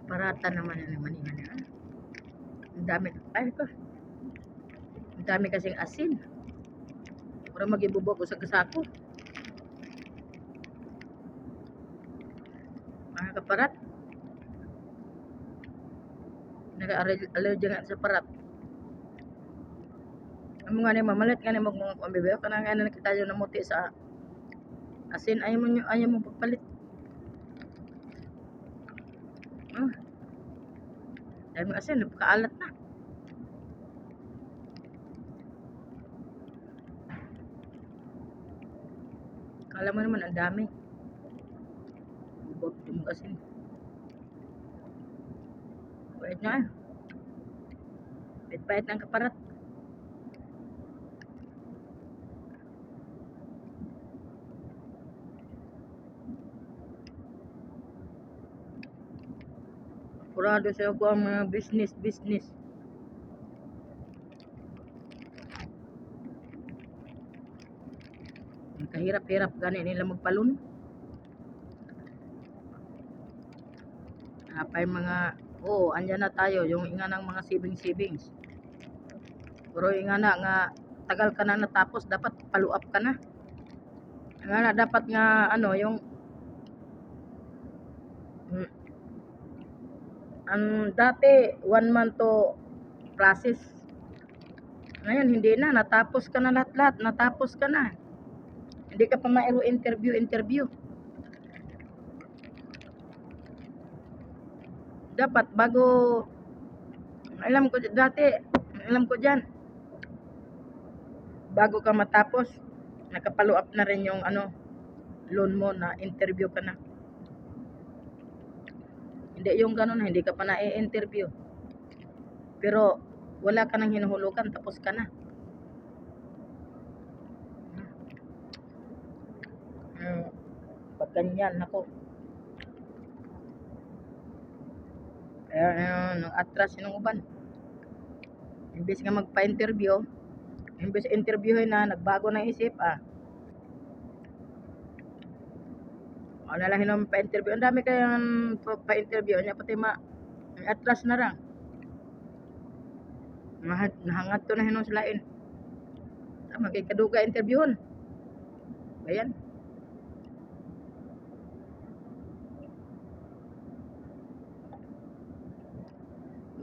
Parata naman yung maningan niya. Ang dami. Ay ko. Ang dami kasing asin. Para mag-ibubo ko sa kasako. Mga kaparat. Nag-allergy nga sa parat. Ang mga ni mamalit nga ni mga pambibayo. Kanang nga na nakita yung namuti sa asin. Ayaw mo pagpalit. Dahil mga asin, napakaalat na. Kala mo naman, ang dami. Bubot yung asin. Pahit na. Pahit ng kaparat. Purado sa ako ang mga business. Kahirap-hirap gani nila magpalun. Apay mga, andyan na tayo, yung inga ng mga savings. Pero inga na nga, tagal ka na natapos, dapat follow up ka na. Inga na, dapat nga, yung, ang dati, 1 month to process. Ngayon, hindi na, natapos ka na lahat, natapos ka na. Hindi ka pa mairo interview. Dapat bago, alam ko dyan, bago ka matapos, nakapollow up na rin yung loan mo na interview ka na. Hindi yung ganun, hindi ka pa na-interview. Pero wala ka nang hinuhulugan, tapos ka na. Pag ganyan, ako. Kaya nung atras yung uban. Imbes nga magpa-interview, imbes interviewin na, nagbago ng isip, nalahin naman pa-interview. Ang dami kayang pa-interview niya, pati atras na lang. Nahangat to na hinong silain. Tama, kay kaduga interviewon. Ayan.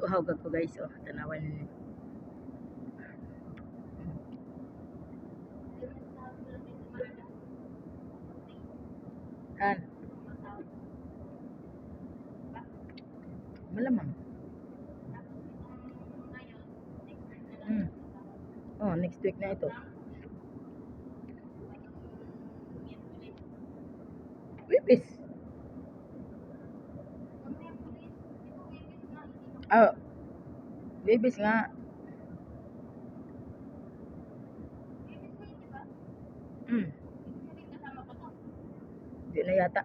Uhaw ko guys, tanawan niyo. Kan. Malamang. Next week na ito. Wipis. Wipis nga. Di na yata.